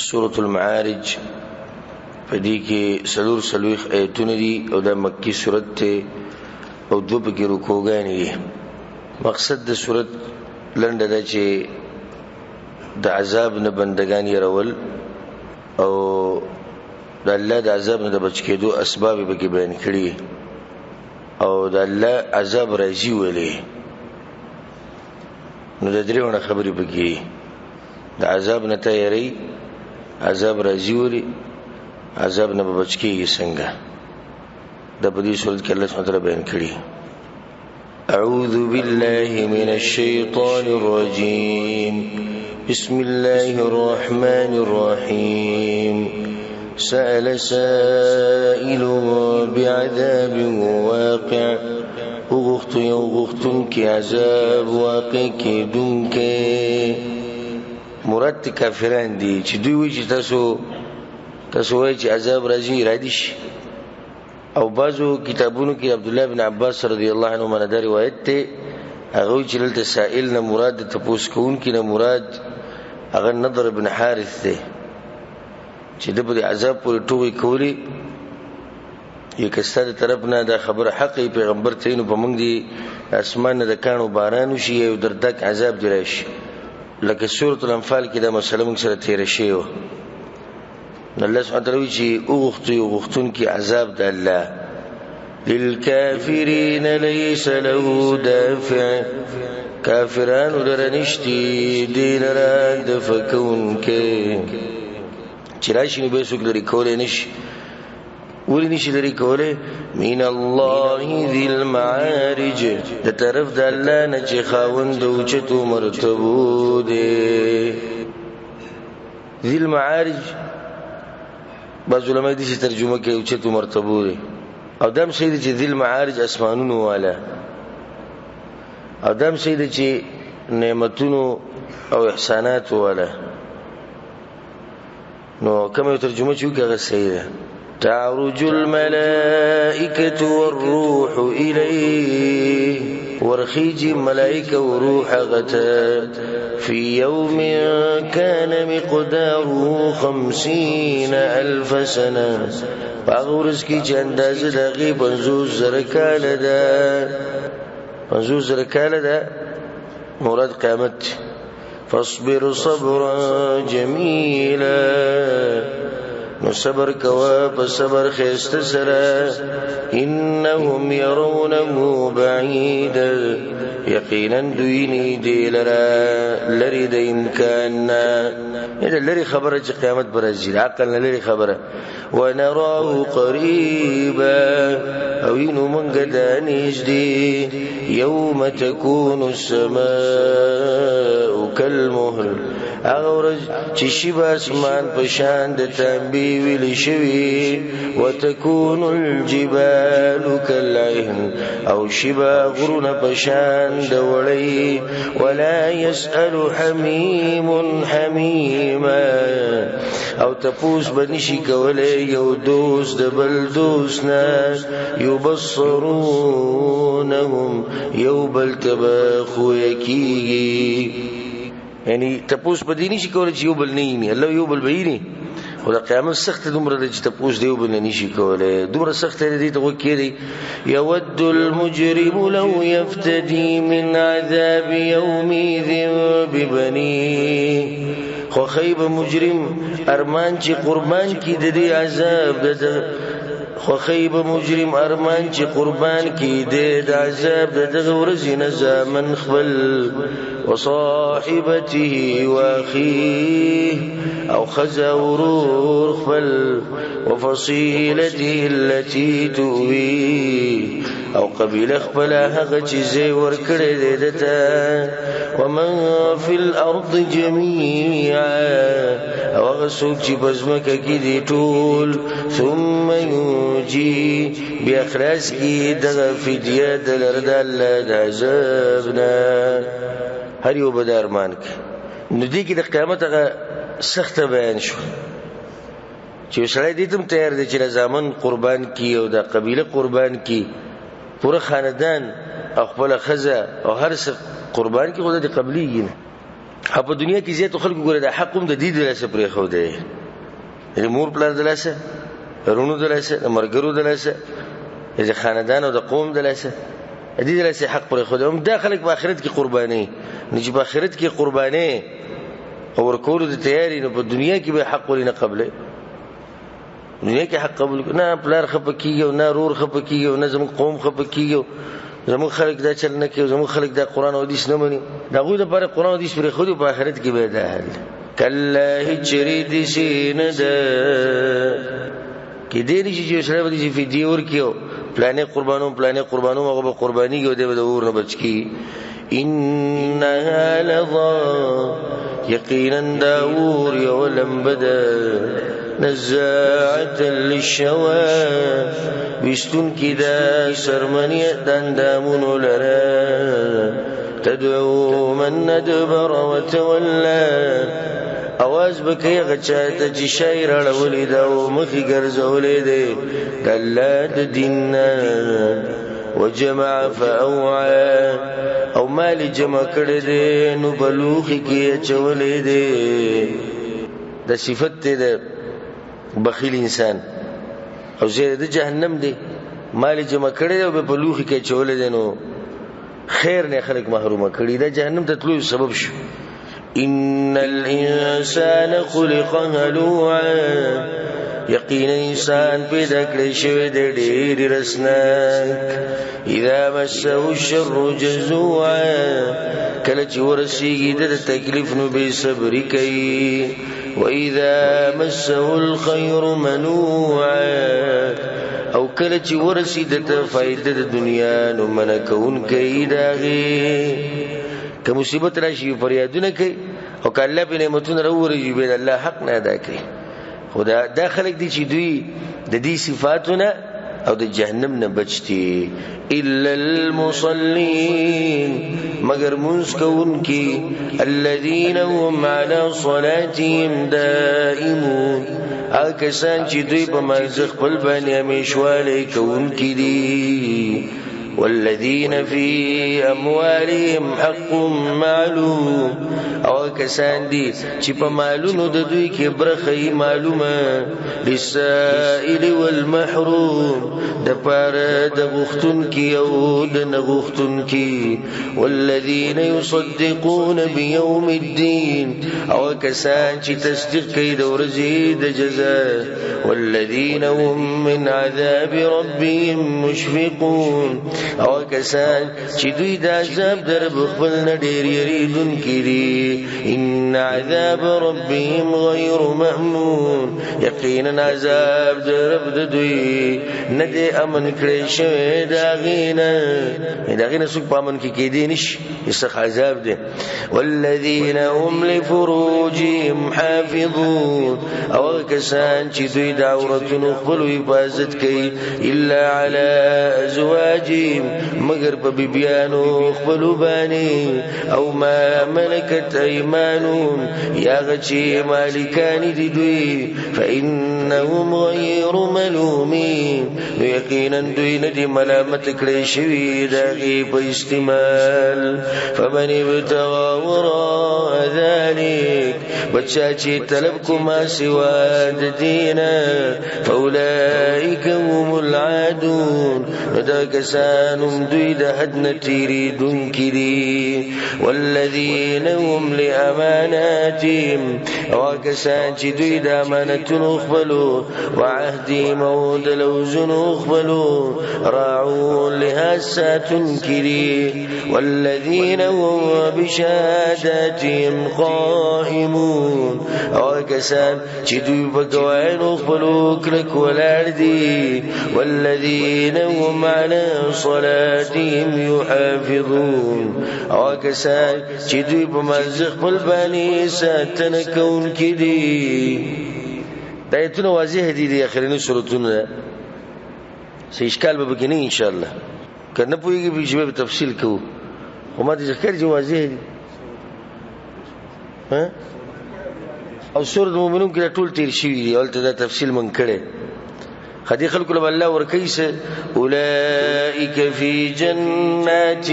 سورة المعارج پدې کې سلوخ آیتونه دي او دا مکی سورت ته او دو پکې رکوګانې دي. مقصد د سورت لنډه ده چې د عذاب نه بندگان يرول او د الله د عذاب نه د بچ کېدو اسباب به کې بیان کړي او د الله عذاب راځي ولې نو د دریونه خبرې پکې د عذاب نه تیاری عذاب راځي ولې عذاب نه بچ کېږي څنګه د په دې صورت کې الله سبحانه بیان کړي. أعوذ بالله من الشيطان الرجيم بسم الله الرحمن الرحيم سأل سائل بعذاب واقع وغختن کی عذاب واقع کی دن کے مراد کافران دی چې دوی وی چې تاسو وایي چې عذاب راځي رادیش او بعضو کتابونو کې عبد الله بن عباس رضی الله عنهما دا روایت ته هغه چې دلته سائل نه مراد تپوس کون کې نه مراد هغه نضر بن حارث دی چې د بل عذاب پورې ټوي کولی یک ستاسو طرف نه دا خبره حقي پیغمبر ته نو په موږ دی اسمان نه د کانو باران شي او دردک عذاب درش لکه سورۃ الانفال کې دا مسله موږ سره تیر شي او الله سبحانه وتعالى چې اوغختون کې عذاب د الله للكافرين ليس له دافع کافران ولرنشتي دین را دفکون کې چرایشي نو به څوک لري کولای نشي ولی نشي لري کولای من الله ذی المعارج د طرف د الله نه چې خاوند او چتو مرتبو دي. ذی المعارج بعض علماء دې ترجمه کوي او چتو مرتبو دي او دام سید چې ذی المعارج اسمانونو والا او دام سید چې نعمتونو او احسانات والا نو کومه ترجمه چې وکړه سیده تعرج الملائكة والروح إليه ورخيج ملائكة وروح غتا في يوم كان مقداره 50,000 سنة فأغورز كي جانداز داغي 50,000 كالا دا مراد قامت فاصبر صبرا جميلا نو صبر کوا په صبر خسته سره انهم يرونه بعيدا یقینا دویني دی لری د امکان نه لری خبره چې قیامت برازي عقل نه لری خبره ونراه قريبا او انه منګ دانش دی يوم تكون السماء كالمهل اغورج چې شیبه اسمان په شان د تنبی ویل شوی وتكون الجبال كالعهن او شیبه غرونه په شان د وړي ولا يسأل حميم حميما او تپوس بنشي کوله یو دوست د بل دوست نه يبصرونهم یو بل تبخو یکی یعنی تپوس بدینی شي کولای چې یو بل نه وي الله یو بل ویني او د قیامت سخت دومره چې تپوس دی یو بل نه شي کولای دومره سخت دی ته وکړي يود المجرم لو يفتدي من عذاب يومئذ ببنيه خو خیب مجرم ارمان چې قربان کی د دې عذاب د خو خیب مجرم ارمان چې قربان کی د عذاب د ورځې نه زمن خپل وصاحبته واخيه او خزا ورور خپل وفصيلته التي تؤويه او قبيله خپل هغه چې زی ور کړی دی دته ومن في الارض جميعا او هغه څوک چې بزمکه کې دی ټول ثم ينجي باخلاص کې دغه فدیه د لرد الله د عذابنا هر یو به ارمان کې نو دې کې د قیامت هغه سخت بیان شو چې سړی دې تم تیار دی چې زامن قربان کی او د قبيله قربان کی پورا خاندان او خپل خزه او هر څه قربان کی خدای دې قبليږي په دنیا کې زیات خلکو ګوره د حق هم د دې دلاسه پرې خو دی د مور پلار دلاسه رونو دلاسه مرګرو دلاسه د خاندان او د قوم دلاسه دې دلاسه حق پرې خو دی هم د خلک په آخرت کې قرباني نه چې په آخرت کې قرباني او ورکول د تیاری نه په دنیا کې به حق ولې نه قبلې دنیا کې حق قبول نه پلار خپکیږي او نه رور خپکیږي او نه زموږ قوم خپکیږي زموږ خلک دا چل نه کوي زموږ خلک دا قران او حدیث نه مني دا غوې د پر قران او حدیث پر خو په آخرت کې به ده کله هجری دي سینه ده کې دې نشي چې سره دې فدیه ورکیو پلانې قربانو هغه به قرباني کې د اور نه بچ کی انها لظا یقینا داور یولم بدا نزاعة للشوى بستون كدا سرمنية دندامون لرا تدعو من ندبر وتولى اواز بکی غچاته چې شاعر اړولې دا او مخې ګرځولې دي دلات دیننا وجمع فاوعى او مال جمع کړې دي نو بلوخي کې چولې دي د صفت ده بخیل انسان او زیر د جهنم دی مال جمع کړي او په لوخي کې چولې دي نو خیر نه خلق محرومه کړي دا جهنم ته تلو سبب شو ان الانسان خلق هلوعا یقینا انسان پیدا کړی شوی دی ډېر رسناک اذا مسه الشر جزوعا کله چې ورسیږي د تکلیف نو به صبر کوي وَإِذَا مَسَّهُ الْخَيْرُ مَنُوعًا او کله چې ورسید ته فائدہ د دنیا نو منکون کوي داغي که مصیبت راشي فریادونه کوي او کله په نعمتونو راوړي به الله حق نه ادا کوي خدا داخلك دي چې دوی د دې صفاتونه او د جهنم نه بچتي الا المصلين مگر منس کون کی الذين هم على صلاتهم دائمون اکسان چې دوی په منځ خپل باندې همیشواله کون کی دي والذين في اموالهم حق معلوم او کسان دي چې په مالونو د دوی کې برخه معلومه للسائل والمحروم د پاره د غختون کې او د نغختون کې والذين يصدقون بيوم الدين او کسان چې تصدیق کوي د ورځې د جزاء والذين هم من عذاب ربهم مشفقون او کسان چې دوی د عذاب در خپل نه ډېر یریدون کړي ان عذاب ربهم غیر مأمون یقینا عذاب در رب دوی نه دې امن کړی شوی داغینه څوک په امن کې کېدی نشي یسخ عذاب دی والذین هم لفروجهم حافظون او کسان چې دوی د عورتونو خپل حفاظت کوي الا علی ازواجهم مگر په بیبیانو خپل باندې او ما ملکت ایمانهم یا غچی مالکان دي دوی فانهم غیر ملومین یقینا دوی نه دي ملامت کړی شوی دغه په استعمال فمن ابتغى وراء ذلك بچا چې طلب کوما سوا د دین فاولئک هم العادون دا کسانم دوی د حد نتیری دن کری والذین هم لأماناتهم او کسان چې دوی د امانتونو خپلو وعهدهم او د لوزونو خپلو راعون لها ساتون کری والذین هم بشهاداتهم قائمون او کسان چې دوی په ګواینو خپلو کلک ولاړ دي والذین هم على صلاتهم يحافظون او کسان چې دوی په منځ خپل باندې ساتنه کوونکي دي دا ایتونه واضح دي د اخرینو سورتونو څه اشکال به بګنی ان شاء الله کنه پويږي به تفصیل کوو خو ما دې ذکر جو واضح دي ها او سورۃ المؤمنون کې ټول تیر شوی دی ولته دا تفصیل من کړي خدي خلق له الله ورکیس اولئک فی جنات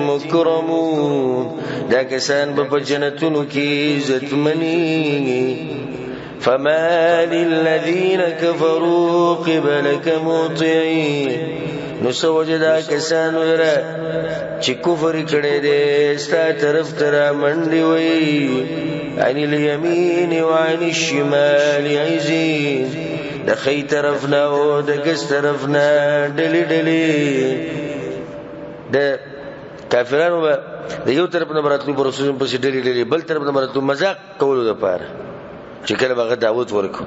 مکرمون دا کسان په جنتونو کې عزت منی فما للذین کفروا قبلک مطیعین نو سوجدا کسان ورا چې کفر کړي دې ستا طرف تر منډي وي عن اليمين وعن الشمال عزين د خي طرفنا او د ګس طرفنا ډلي ډلي د کافرانو د یو طرف نه براتلو پر رسول په ډلي ډلي بل طرف نه براتلو مزاق کولو د پاره چې کله هغه دعوت ورکو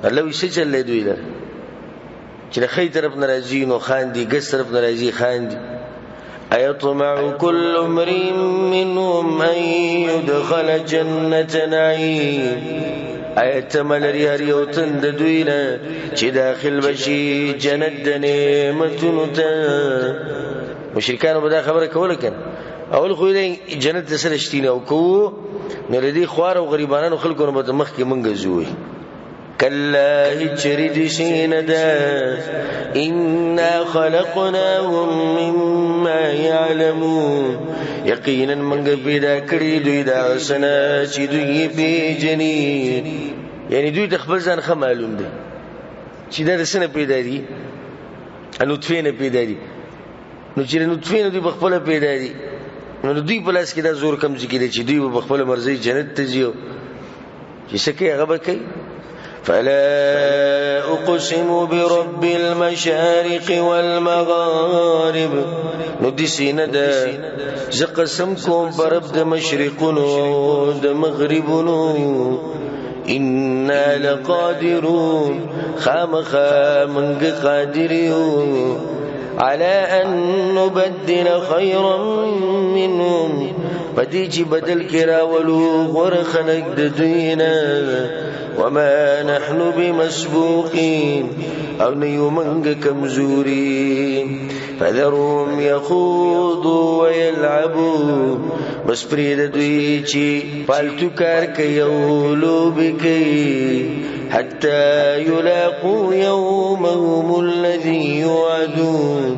الله وی څه چلې دوی لر چې خي طرف ناراضي نو خان دي ګس طرف ناراضي خان دي ايطمع كل امرئ منهم ان يدخل جنة نعيم ايتمل رياريو تند دوینا چې داخل بشي جنت د نعمتونو ته مشرکانو به دا خبره کوله کنه اول خو دې جنت سره شتینه او کو نه لري خوار او غریبانو خلکو نه مخ کې منګه زوي كلا هجرد سيندا إنا خلقناهم مما يعلمون يقينا من قبدا كريد إذا سنا شدوي بجنين يعني دوی تخبر ځان خمالون دي چې دا سنه پیدا دي نطفه نه پیدا دي نو چې نطفه نه دوی بخپل پیدا دي نو دوی په لاس کې دا زور کم ځکه دي چې دوی بخپل مرزي جنت ته ځيو چې سکه هغه به کوي فلا أقسم برب المشارق والمغارب ندسينا دا زقسمكم برب دا مشرقنو دا مغربنو إنا لقادرون خامخا منق قادريون على أن نبدل خيرا منهم بديجي بدل كرا ولوغ ورخنق ددينا وما نحن بمسبوقين أو نيومنغ كمزورين فذرهم يخوضوا ويلعبوا بس بريد دويچي فالتو كار كيولو بكي حتى يلاقوا يومهم الذي يوعدون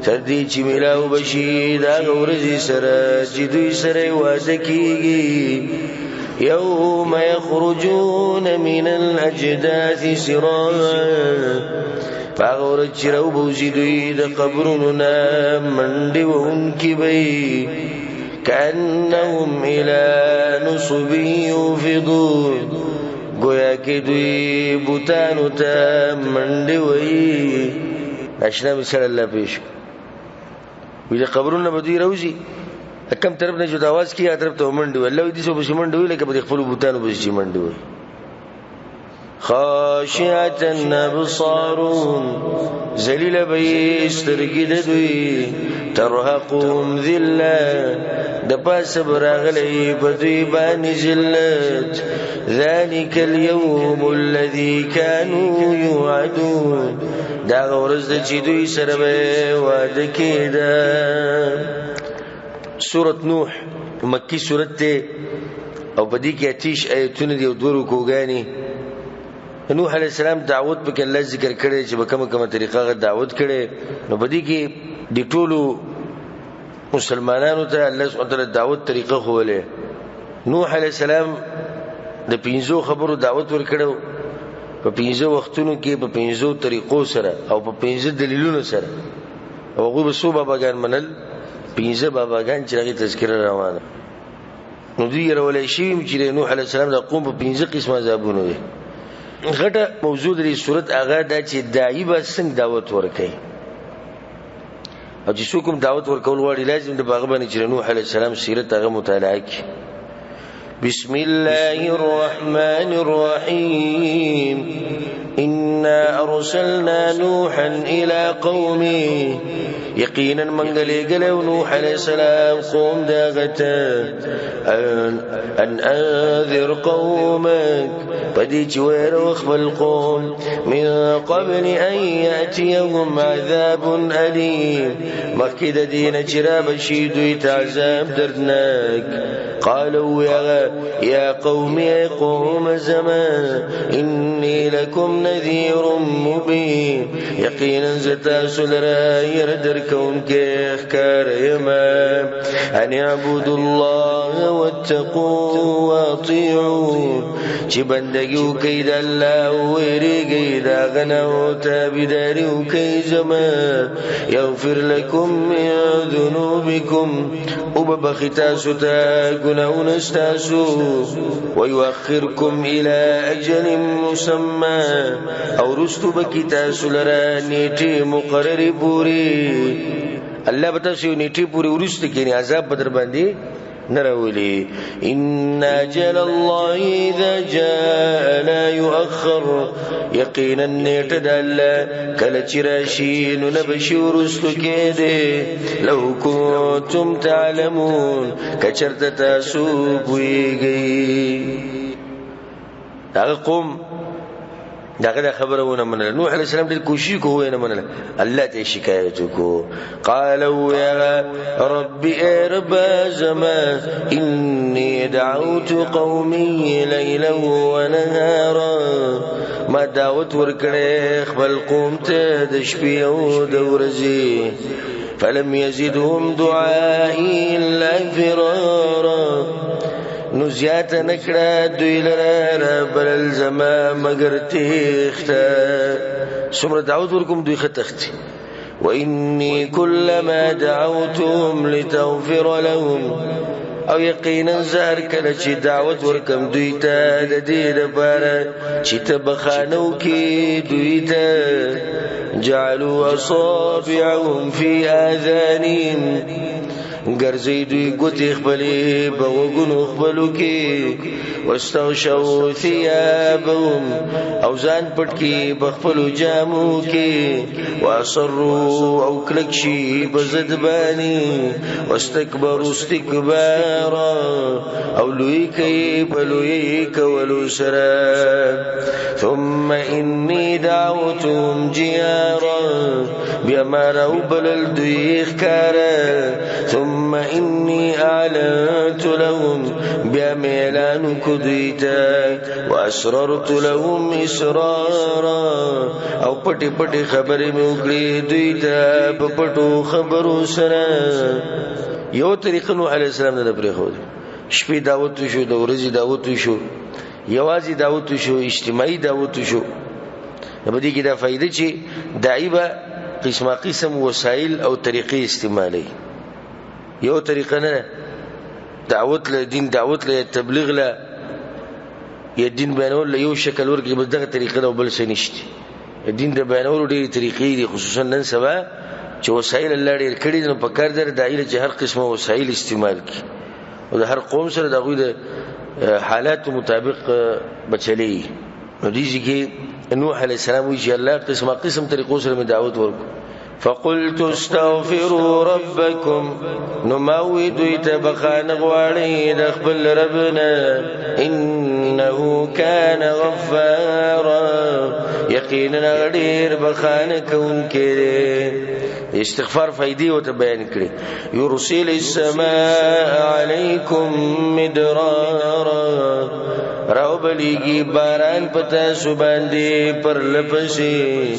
ترديچي ملاو بشي دا غورزي سرا جدوي سرا وادكيگي يوم يخرجون من الأجداث سراعا فاغورت چرو بوزي دوی د قبرنا منډي وونکي بي كأنهم إلى نصب يوفضون گویا کې دوی بوتانو ته منډي وي اشنا مثال الله پیش وی د قبرنا بدوی روزي کم طرف نه جو داواز کی طرف ته منډي وي الله دې سو بش منډي وي لکه په خپل بوتانو بش منډي وي خاشعة أبصارهم ذلیل بی استرګي د دوی ترهقهم ذلة د پاس براغلی په دوی باندې ذلت ذلك اليوم الذي كانوا يوعدون دا ورځ د چې دوی سره به وعده کېده سورة نوح مکی سورت ته او بدی کې اتیش آیتونه دی او دورو کوګانی نوح علیہ السلام دعوت په کې الله ذکر کړي چې په کومه طریقه دعوت کړي نو بدی کې د ټولو مسلمانانو ته الله سبحانه وتعالى دعوت طریقه خوله نوح علیہ السلام د پینځو خبرو دعوت ورکړو په پینځو وختونو کې په پینځو طریقو سره او په پینځو دلیلونو سره او هغه به صوبه باغان منل پینځه باباګان چې هغه تذکرہ روانه نو دوی ورولې شي چې نوح علیہ السلام د قوم په پینځه قسمه عذابونه وي غټه موضوع لري صورت هغه د چې دایي به څنګه دعوت ورکړي او چې څوک دعوت ورکول غواړي لازم د باغ باندې چې نوح علیہ السلام سیرت هغه مطالعه کړي بسم الله الرحمن الرحيم إنا أرسلنا نوحا إلى قومه يقينا من قليقلوا نوح عليه السلام قوم داغتا أن أنذر قومك بديت وير واخبر القوم من قبل أن يأتيهم عذاب أليم مكد دين جراب شيد يتعذاب دردناك قالوا يا قوم قوم زمان إني لكم نذير مبين يقينا زتاسو لرا يردر كون كيخ كار يما أن يعبدوا الله واتقوا واطيعون چی بندگیو کئی دا اللہ ویری گئی دا غناو تابداریو کئی زمان یغفر لکم من ذنوبکم وببخیتاسو تا گناون استاسو ویوخرکم الى اجل مسمى او رستو بکیتاسو لرا نیٹی مقرر پوری اللہ بتاسو نیٹی پوری ورست کینی عذاب بدر باندی نراولي إن أجل الله إذا جاء لا يؤخر يقينا نتدلى كالتراشين نبشر استكيده لو كنتم تعلمون كشرت تاسوب ويجي قم دا خبرونه منله نوح عليه السلام دې کوشش کوو نه منله الله ته شکایت وکړو قالوا يا رب رب زمان اني دعوت قومي ليلا ونهارا ما دعوت ورکړې خپل قوم ته د شپې او د ورځې فلم يزدهم دعائي الا فرارا نو زیات نکړه دوی لره بل زما مگر تخته سمره دعوت ورکوم دوی ختختی واني كلما دعوتهم لتغفر لهم او یقینا زهر کله چې دعوت ورکم دوی ته د دې لپاره چې تبخانو کې دوی ته جعلوا اصابعهم في آذانهم ګرځي دوی ګوتې خپلې په وګونو خپلو کې واستغشوا ثيابهم او ځان پټ کې په خپلو جامو کې واصروا او کلک شي په ضد باندې واستكبروا استكبارا او لوی کوي په لوی کولو سره ثم إني دعوتهم جهارا بیا ما راوبلل دوی ښکاره ثم إني أعلنت لهم بأميلان كديتا وأسررت لهم إسرارا او پٹی پٹی خبری موکلی دویتا پپٹو خبرو سرا یو طریقه نوح علیہ السلام نه پرېښود شپې دعوت شو د ورځې دعوت شو یوازې دعوت شو اجتماعي دعوت شو په دې کې دا فائدہ چې داعی به قسمه قسم وسایل او طریقې استعمالي یو طریقه نه دعوت له دین دعوت له تبلیغ له یا دین بیانول له یو شکل ورګي بس دغه طریقه دا بل څه نشته دین د بیانولو ډېری طریقې دي خصوصا نن سبا چې وسایل الله ډېر کړي نو په کار در دایره چې هر قسمه وسایل استعمال کی او د هر قوم سره دغه د حالات مطابق بچلي نو دي چې نوح علیہ السلام وی چې الله قسمه قسم طریقو سره دعوت ورکو فقلت استغفروا ربكم نموت يتبخان غواني دخبل ربنا إنه كان غفارا يقينا غدير بخان كون كده استغفار فايدي وتبين كده يرسل السماء عليكم مدرارا راو بلیگی باران پتا سباندی پر لپسی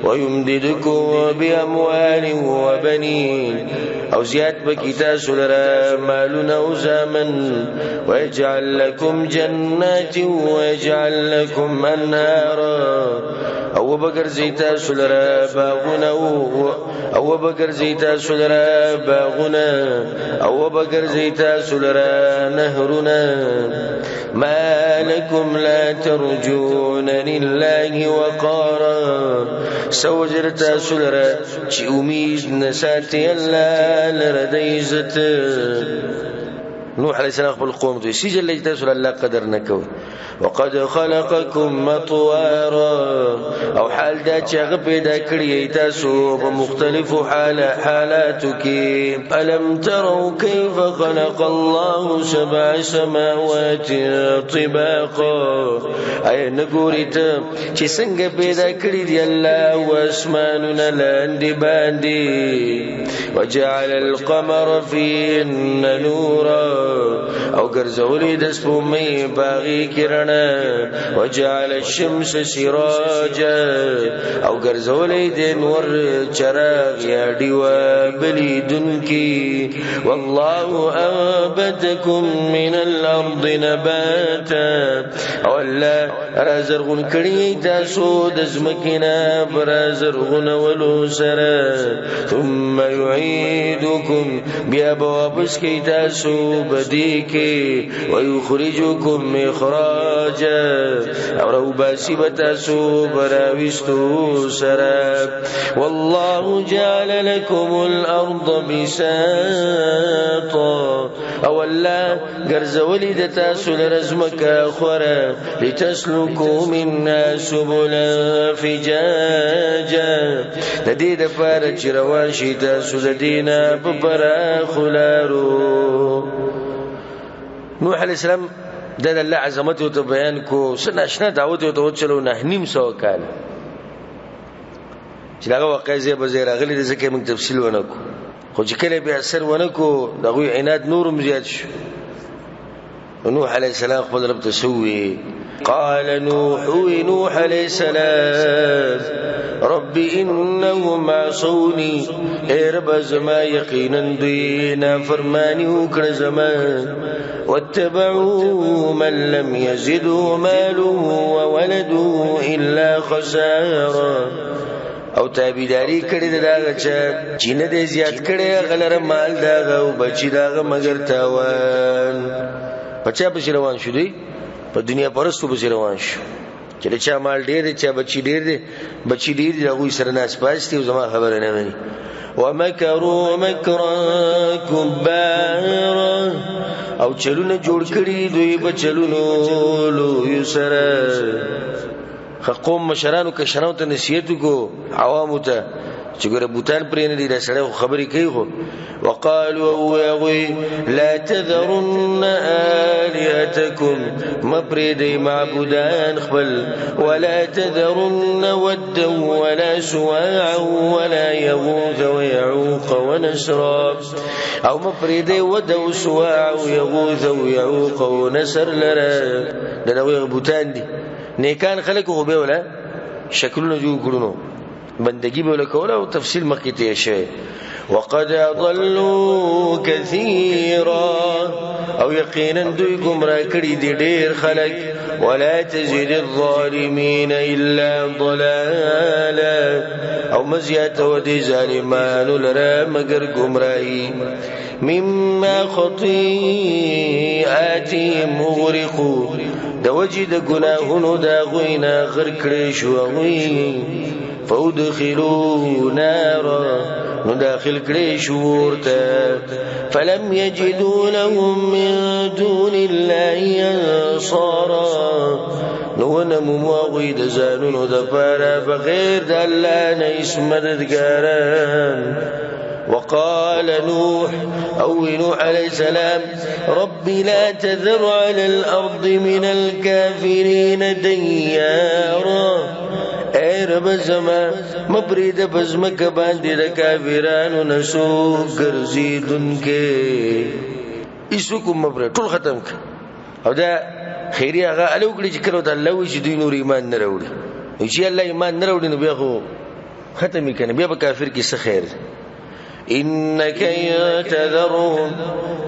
ويمددكم بأموال وبنين او زیاد بکیتا سلرا مالنا وزامن ويجعل لكم جنات ويجعل لكم أنهارا او بگر زیتا سلرا باغنا او بگر زیتا سلرا باغنا او بگر زیتا سلرا نهرنا ما لكم لا ترجون لله وقارا سوجرتا سلرا چی امید نساتی اللہ لردی عزت نوح علیہ السلام خپل قوم ته سجل لږ تاسو الله قدر نکوي وقد خلقكم مطوارا او حال دا چې هغه پیدا کړی تاسو په مختلفو حالاتو کې الم تروا كيف خلق الله سبع سماوات طباقا اي نګوري ته چې څنګه پیدا کړی دی الله واسمانونه لاندې باندې وجعل القمر فيهن نورا او ګرځولې د سپومې باغی کرنا وجعل الشمس سراجا او ګرځولې د نور چراغ یا دیوا بلیدن کی والله انبتکم من الارض نباتا او الله رازرغون کړي تاسو د زمکینا برازرغون ولو سره ثم يعيدكم بیا واپس کی تاسو بدی کی ويخرجكم اخراجا او رو باسی بتاسو براوستو سره والله جعل لكم الارض بساطا او الله ګرځولې د تاسو لرزمکه خوره لتسلكوا منها سبلا فجاجا د دې لپاره چې روان شي تاسو د دینه په پراخو لارو. نوح علیہ السلام د الله عظمت او بیان کو سن آشنا دعوت او چلو نه نیم سو کال چې هغه واقعي زی به راغلي د ځکه موږ تفصیل ونکو خو چې کله به اثر ونکو دغه عناد نورم زیات شو. نوح علیہ السلام خپل رب تسوي قال نوح علیہ السلام رب انهم عصوني اے رب زما یقینا دینا فرمانی وکړه زما واتبعوا من لم يزده ماله وولده الا خسارا او تابعداري کړي دغه چې نه دې زیات کړي غلره مال دغه او بچی دغه مگر تاوان بچا به روان شو دی په دنیا پرستو به روان شو چې چا مال ډیر دی چا بچی ډیر دی بچی ډیر دی هغه سره ناس پاستي او زما خبره نه مني ومکروا مکرا کبارا او چلونه جوړ کړي دوی بچلونو لو یسرا قوم مشرانو کشرانو ته نصیحت کو عوامو ته چې ګره بوتان پرې نه دي سره خبرې کوي خو وقالوا لا تذرن آلهتكم مبردي معبودان خبل ولا تذرن ودا ولا سواعا ولا يغوث ويعوق ونسرا او مبردي ودا وسواعا ويغوث ويعوق ونسر لرا دنوي بوتان دي نیکان خلق خو به ولا شکلونه جوړ کړونو بندگی به وکوله او تفصیل مخکې ته شي وقد ضلوا كثيرا او یقینا دوی گمراه کړي دي ډېر خلک ولا تزيد الظالمين الا ضلالا او مزیات ودي ظالمانو لره مگر گمراهي مما خطيئاتهم مغرقوا د وجد گناهونو دا غوینا غر کړي شو غوي فودخلوا نارا نداخل کړي شو ورته فلم يجدوا لهم من دون الله انصارا نو نمو موغي د زانونو د پاره بغیر د الله نه اسمددګاران. وقال نوح عليه السلام رب لا تذر على الأرض من الكافرين ديارا اے رب زما مبرید بزمک باندې د کافرانو نسو ګرځیدونکې ایسو کوم مبرد ټول ختم ک او دا خیری هغه الو کړي چې کړو د الله وی چې دوی نور ایمان نه راوړي چې الله ایمان نه راوړي نو بیا خو ختمي کنه بیا به کافر کې څه خیر. انك يتذرهم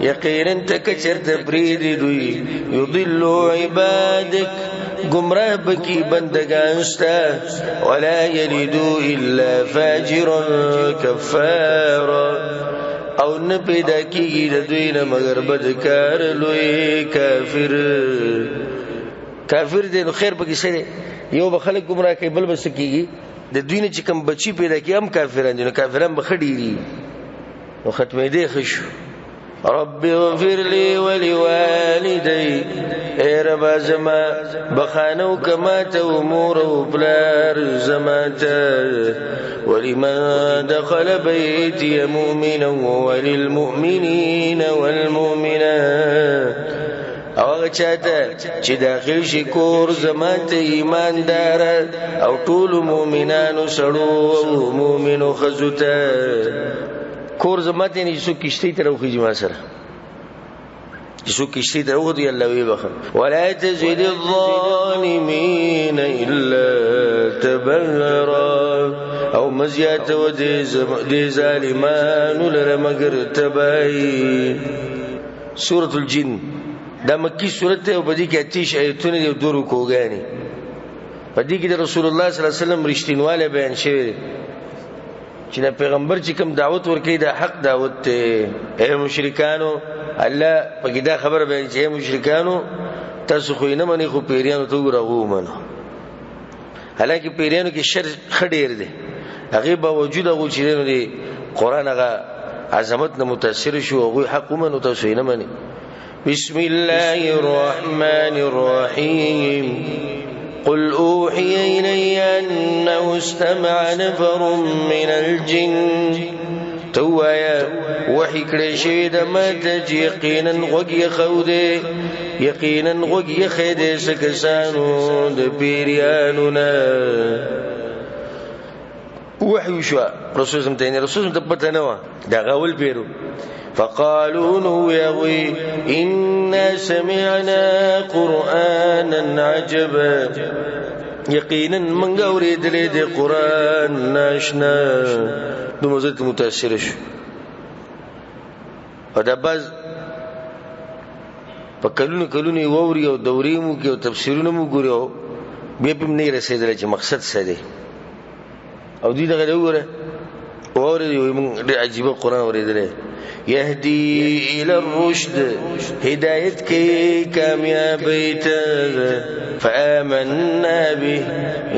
يقينا تكچرت بريد دوی يضلوا عبادك گمراه بکی بندگان ستا ولا يلدوا الا فاجرا كفارا او نه پیدا کیږي د دوی نه مگر بدکار لوی کافر دې نو خیر بکی سره یو بخلک گمراه کوي بل بس کیږي د دوی نه چې کوم بچی پیدا کی هم کافران دي نو کافران بخډيري نو ختمې دې خشو. رب اغفر لي ولوالدي اے رب زما بخانو کما ته امور او بلار زما ته ولمن دخل بيتي مؤمنا وللمؤمنين والمؤمنات او چاته چې داخل شي کور زما ته ایماندار او ټول مؤمنانو سړو او مؤمنو خزوته کور زما ته نه سو کشتي تر خو جما سره چې څوک کشتی ته وغوتی الله وی بخ ولا تزد الظالمین الا تبرا او مزیات و دې ظالمانو لره مگر تبای. سورۃ الجن دا مکی سورۃ ته او بدی کې 30 آیتونه دي دورو کوګانی. بدی کې د رسول الله صلی الله علیه وسلم رښتینواله بیان شوی چې پیغمبر چې کوم دعوت ورکړي دا حق دعوت ته. اے مشرکانو الله پکې دا خبر بیان چې مشرکانو تاسو خو نه منئ خو پیریانو ته ورغو منو. حالانکه پیریانو کې شر خډیر دي هغه باوجود هغه چې نو دي قران هغه عظمت نه متاثر شو هغه حق منو تاسو نه منئ. بسم الله الرحمن الرحيم قل أوحي إلي أنه استمع نفر من الجن توایا وحی کړی شوی د ماته یقینا غوږی خوده یقینا غوږی خېده سکسانو د پیریانو نه وحی شو رسول ته پته نه و دا غول پیرو فقالوا نو يغوي إنا سمعنا قرآنا عجبا يقينا من قوريد ليد قرآن ناشنا دو مزدت متأثر شو ودا باز فکلونی ووري او دوري مو کې او تفسیرونه مو ګورو بیا په نه رسیدل چې مقصد څه دی او دې دغه وګوره ووري موږ عجیب قرآن اوریدل يهدي إلى الرشد هدايتك كاميابيت فآمنا به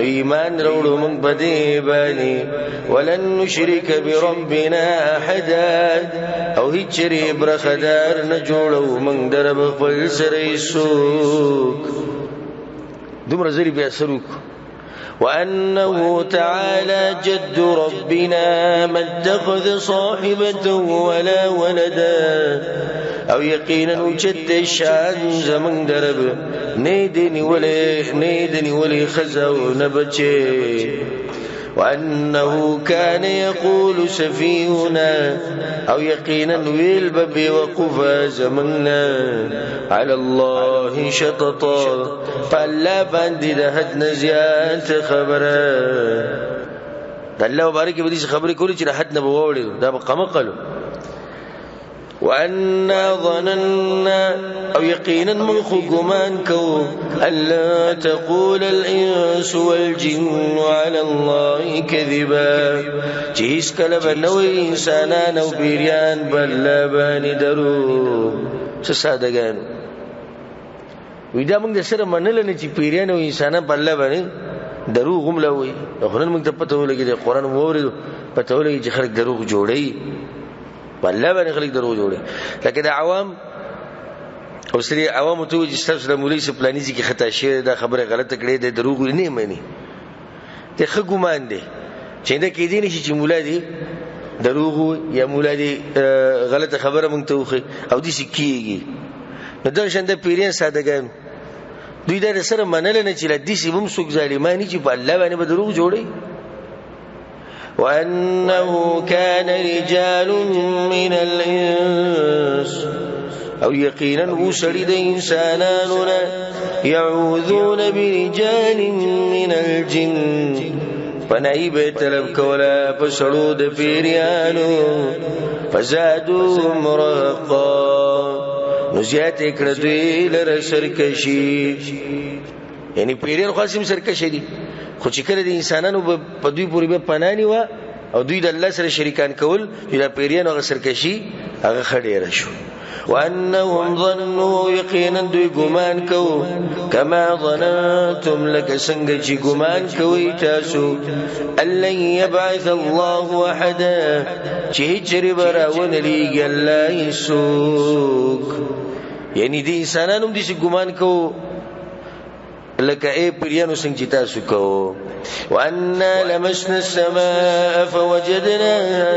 إيمان رولو من بديباني ولن نشرك بربنا أحدا أو هجري برخدار نجولو من درب فلسر السوق دمر زري بيأسروك وأنه تعالى جد ربنا ما اتخذ صاحبة ولا ولدا أو يقينا وجد الشان زمن درب نيدني ولي خزو نبتشي وأنه كان يقول سفيهنا أو يقينا ويلبب وقفا زمنا على الله شططا فلا باندي دهدنا زيادة خبرا الله بارك بديش خبري كولي چې حدنا بوولي دا بقمقلو وأنا ظننا أو يقينا من خقمان كو ألا تقول الإنس والجن على الله كذبا جيس كلب نوي إنسانان أو بيريان بلابان درو سسادقانو وإذا من دسر منلن چې پیریان او انسانان بلابان درو غم لوي خلن من تپته ولګي د قرآن مورید پته ولګي چې خلک دروغ جوړي والله باندې خلک درو جوړي لکه د عوام او سری عوام ته چې تاسو د مولوی سپلانی چې خطا شي دا خبره غلطه کړې ده دروغ نه مانی ته خګومان دي چې دا کې دي نشي چې مولا دي دروغ یا مولا دي غلطه خبره مونږ ته وخی او دي سکیږي نو دا شنده پیرین سادهګان دوی دا سره منل نه چې لدی سی بم سوق ظالمانی چې په الله باندې دروغ جوړي وأنه كان رجال من الإنس أو يقينا وسرد إنساناننا يعوذون برجال من الجن فنعيب تلبك ولا فسرود بيريانو فزادوهم رهقا نزيات اكردوی لر سرکشی یعنی پیریان خاصم سرکشی دی خو چې کله د انسانانو په دوی پورې به پنانی و او دوی د الله سره شریکان کول دا پیریان هغه سرکشي هغه خډیره شو وانهم ظنوا یقینا دوی ګمان کو کما ظننتم لك څنګه چې ګمان کوي تاسو الله يبعث الله احد چې هجر براون لګي الله يسوق یعنی دي انسانانو دي چې ګمان کو لکه ای پریانو څنګه تاسو کو وان لمسنا السماء فوجدناها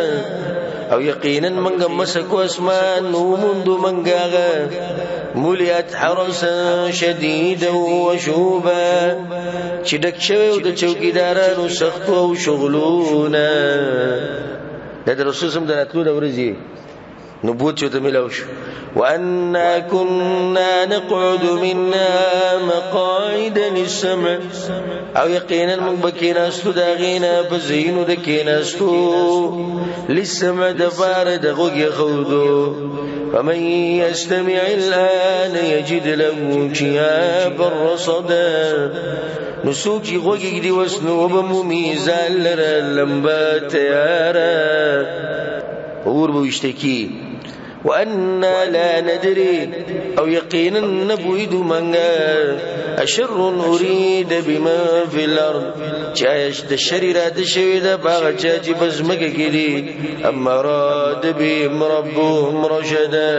او یقینا منګه مسکو اسمان ومند منګه مليت حرسا شديدا وشوبا چې ډک شوی او د چوکیدارانو سخت او شغلونه د رسول سم دراتلو د ورځي نبوت شو تملوش وأنا كنا نقعد منا مقاعد للسمع أو يقينا من بكينا استو داغينا بزينو دكينا استو للسمع دفار دغوك يخودو فمن يستمع الآن يجد له شهابا رصدا نسوكي غوكي دي وسنو بمميزان لرا لمبا تيارا وربو يشتكي وأنا لا ندري أو يقينا نبويد من أشر أريد بما في الأرض جايش الشريرات الشويدة باغتاجي بزمك كدي أما راد بهم ربهم رشدا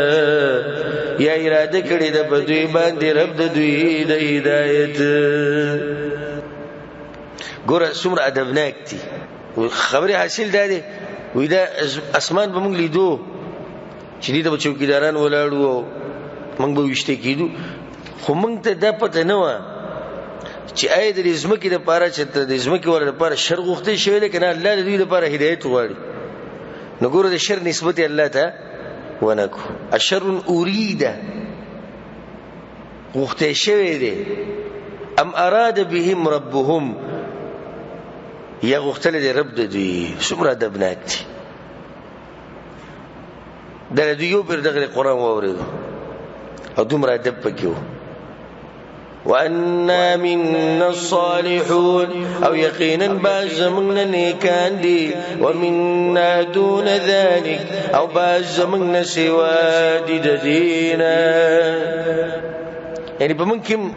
يا إرادة كريدة بدوي باندي رب دوي دا هداية قرأ سمر أدبناكتي خبري حاصل دادي وإذا أسمان بمونگ لیدو چې دې د چوکیداران ولاړو او موږ به وشته کېدو خو موږ ته دا پته نه و چې آیا د ځمکې لپاره چې د ځمکې ور لپاره شر غوښتل شوی دی کنه الله د دوی لپاره هدایت غواړي نو ګوره د شر نسبت الله ته ونکو اشر اريد غوښتل شوی دی ام اراد بهم ربهم یا غوښتل دی رب د دوی څومره ادبناک دي دا دوی یو پر دغه قرآن واورېدو او دومره ادب پکې و وأنا منا الصالحون او يقينا بعض زمنا نيكان دي ومنا دون ذلك او بعض زمنا سواد دينا يعني بممكن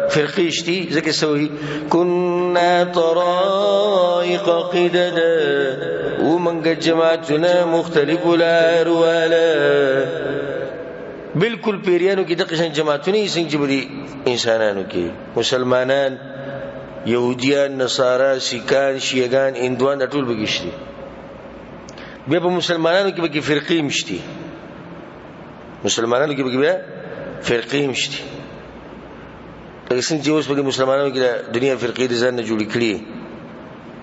فرقيشتي زكي سوي كنا طرائق قددا ومن قد جماعتنا مختلف الاروالا بالکل پیریانو کې د قشن جماعتونه یې څنګه جبري انسانانو کې مسلمانان يهوديان نصارا سیکان شیعگان هندوان ټول بګشتي بیا په مسلمانانو کې به فرقې مشتي مسلمانانو کې به فرقې مشتي لکه څنګه چې اوس په مسلمانانو کې د دنیا فرقې د ځان نه جوړې کړې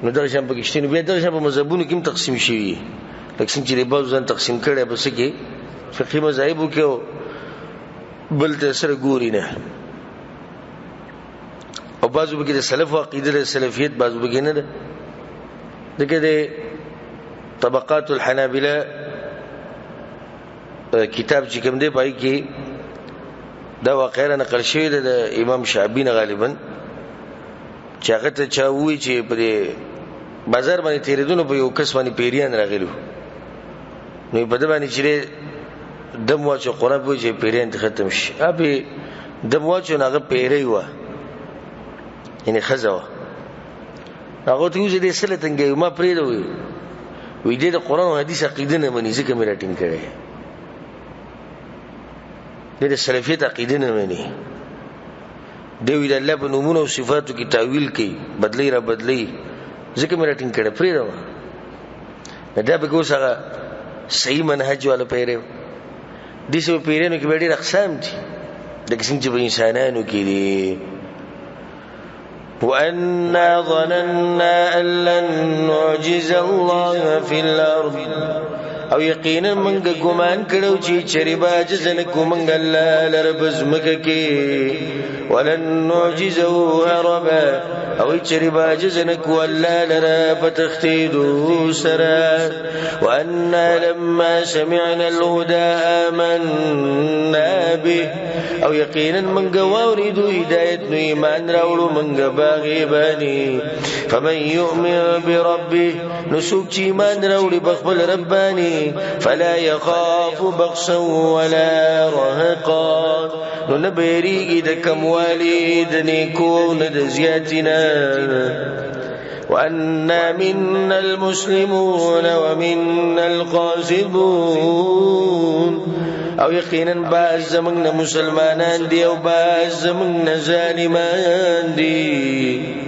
نو دا شان پکې نو بیا دا شان په مذهبونو کې تقسیم شوی لکه څنګه چې بعض ځان تقسیم کړي په څه کې فقهي مذاهبو کې بل ته سره ګوري نه او بعضو به کې د سلف او عقیده د سلفیت بعضو به کې نه ده دغه د طبقات الحنابلة کتاب چې کوم دی پای کې دا واقعا نقل شوی د امام شعبی نه غالبا چې هغه ته چا وی چې په بازار باندې تیرېدونو په یو کس باندې پیریان راغلو نو په دې باندې چې دم واچو قرآن په چې پیریان ختم شي ابي دم واچو هغه پیری و یعنی خزاوه هغه ته یې دې سره څنګه ما پرې دوی وې دې د قرآن او حدیث عقیده نه باندې ځکه مې راټینګ کړي د سلفیت عقیده نه مانی دوی د الله په نومونو او صفاتو کې تعویل کوي بدلی را بدلی ځکه مې راټینګ کړي پرې دا دا به کوسه صحیح منهج ولا پیره دي سو پیرانو کې ډېر اقسام دي د کسان چې انسانانو کې دي وأنا ظننا أن لن نعجز الله في الأرض او یقینا منګه ګمان کړو چې چریبا جزن کومنګ الله لرب زمکه کې ولن نعجزه هربا او چریبا جزن کو الله لرب تختیدو سرا وأنا لما سمعنا الهدى آمنا به او یقینا منګه وریدو هدایت نو ایمان راوړو منګه باغی بانی فمن يؤمن بربه نسوک چې ایمان راوړي بخبل ربانی فلا يخاف بخسا ولا رهقا نو نبيريږي د کموالي د نیکو نه د زیاتنا وأنا منا المسلمون ومنا القاسطون او یقینا بعض زمنا مسلمانان دي او بعض زمنا ظالمان دي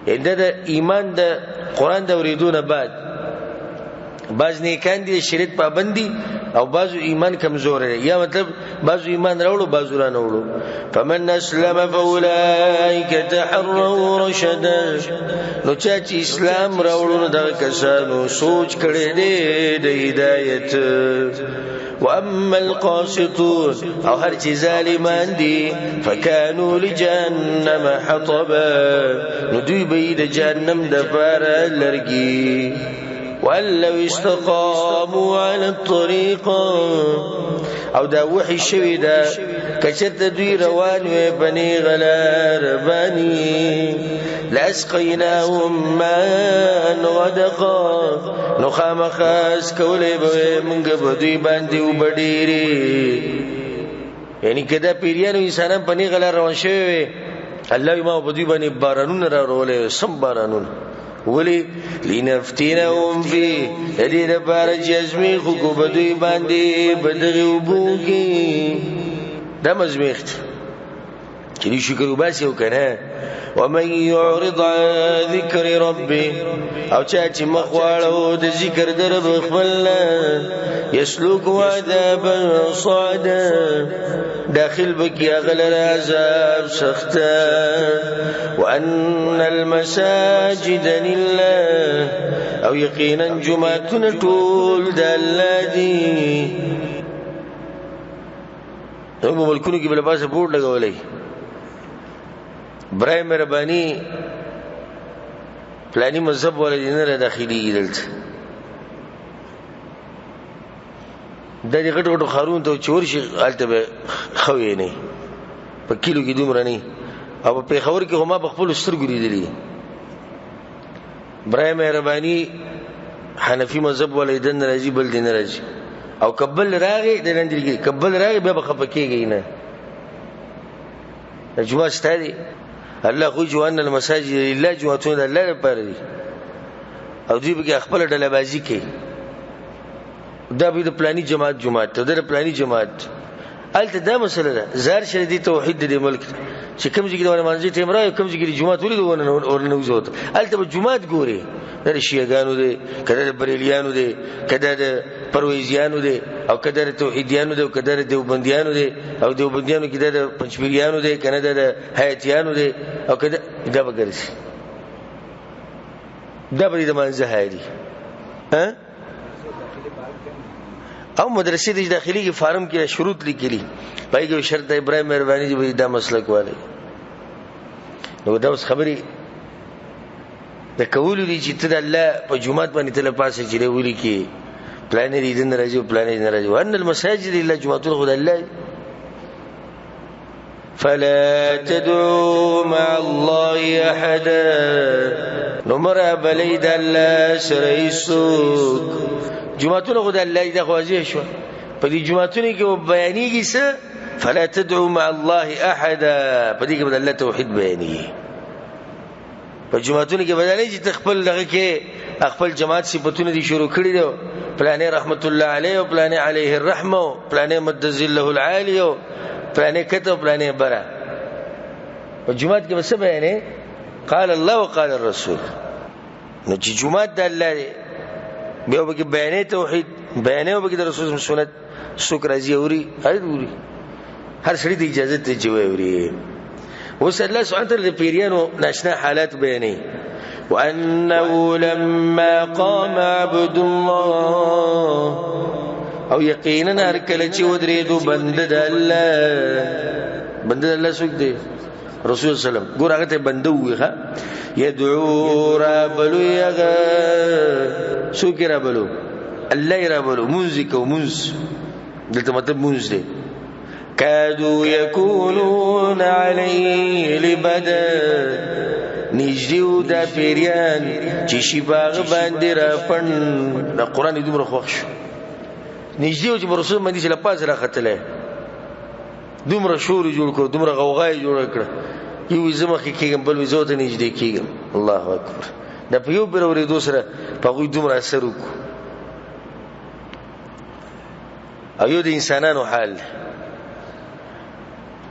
دا ایمان د قرآن د اوریدونه بعد بعض نیکان دي شریعت پابندي او بعض ایمان کمزور دی یا مطلب بعض ایمان راوړو بعض را نه وړو فمن اسلم فاولئک تحروا رشدا نو چې اسلام راوړو نو دا کسانو سوچ کړي دي د هدایت واما القاسطون او هر چې ظالمان دي فكانوا لجهنم حطبا نو دوی به د جهنم د پاره لرګي ولو استقاموا على الطريق او دا وحي شوی دا کچت دوی روان وي بني غلار بني لاسقيناهم ماء غدقا نو خامخاس کولې به مونږ به دوی باندې وبډيري یعنی کدا پیریانو انسانان بني غلار روان شوی الله ما په دوی باندې بارانونه را رولې سم بارانونه ولی لنفتنهم فی دې لپاره جزمی خو کو بدوی باندې بدغه وبوږي دا مزمیخت چې شکر وباسي وکنه ومن يعرض عن ذكر ربه او چې مخواړو د ذکر در بخبل يسلك عذابا صعدا داخل بکی اغلر عذاب سختا وان المساجد لله او یقینا جمعتنا طول د الله دي هم ملکونو کې بل پاسه بورډ لګولای برای مهرباني پلاني مذهب ولې نه داخلي دلته د دې غټو خارون ته چور شي حالت به خوي نه په کیلو کې دومره نه او په خبر کې هما بخپل سترګو لیدلې برای مهرباني حنفي مذهب ولې دن راځي بل دین راځي او قبل راغي د نندرګي قبل راغي به خپکیږي نه جمعه ستاري الله خو جوان المساجد لله جمعتون الله لپاره دي او دوی به خپل ډله بازی کوي دا به د پلاني جماعت ته د پلاني جماعت الته دا مسله ده زار شری توحید د ملک چې کوم ځای کې د منځي ټیم راي کوم ځای کې جماعت ولې ورنه وځوت الته به جماعت ګوري د شیعاګانو دي کده د بریلیانو دي کده د پرويزيانو دي او کده د توحیدیانو دي او کده د دیوبندیانو دي او دیوبندیانو کې د پنځپیریانو دي کنه د حیاتیانو دي او کده دا بګرسي دا به د منځه هادي ها او مدرسې د داخلي کې فارم کې شروط لیکلي پای کې شرط ابراهيم مهرباني دی دا مسلک والے نو دا اوس خبري د کول دي چې ته الله په جمعات باندې تل پاسه چې ویلي کې پلان دې دین راځي پلان دې راځي وان المساجد الا جمعتون خد الله فلا تدعوا مع الله احد نمر بلید الله سريسوک جمعتون خد الله دې خوازي شو په دې جمعتون کې بیانېږي څه فلا تدعوا مع الله احد په دې کې بد الله توحید بیانېږي په جمعتون کې بدلې چې تخپل دغه کې خپل جماعت صفاتونه دي شروع کړی دي پلانې رحمت الله علیه او پلانې علیه الرحمه او پلانې مد ذله العالی او پلانې کته پلانې برا په جمعت کې څه بیانې قال الله وقال الرسول نو چې جمعت د الله به به بیانې توحید بیانې او به د رسول سنت شکر ازي اوري هري هر سړي د اجازه ته جوړي وس الله سبحانه وتعالى پیریانو ناشنا حالات بیانې وانه لما قام عبد الله او یقینا هر کله چې ودرېدو بنده د الله څوک دی رسول سلام ګور هغه ته بنده ویغه يدعو ربلو یغه څوک ربلو الله ربلو موزیک او موز دلته مطلب موز دی كادوا يكونون عليه لبدا نجدیو دا پیریان چې شی باغ باندې را پن د قران دې دومره خوښ نجدیو چې رسول باندې چې لپاس را خطلې دومره شور جوړ کړ دومره غوغای جوړ کړ یو زمخه کېږم بل وزوت نجدې کېږم الله اکبر دا په یو بر ورې دوسره په غوي دومره اثر وکړ ایو د انسانانو حال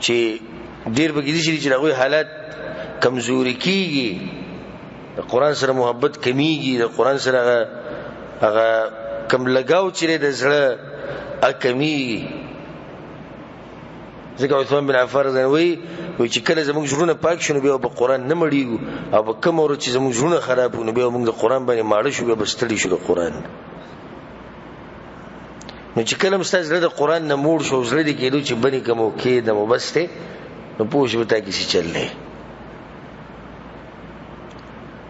چې ډیر بګی دي چې هغه حالات کمزوري کیږي د قران سره محبت کمیږي د قران سره هغه کم لګاو چې د زړه اکمی. ځکه عثمان بن عفان رضی چې کله زموږ ژوند پاک شونه بیا په قران نه مړیږو او په کوم ور چې زموږ ژوند خرابونه بیا موږ د قران باندې ماړه شو بیا بستړي شو د قران. نو چې کله مستاز زړه د قران نه موړ شو زړه دې کېدو چې بني کوم کې د مبسته نو پوښ وتا کې څه چللې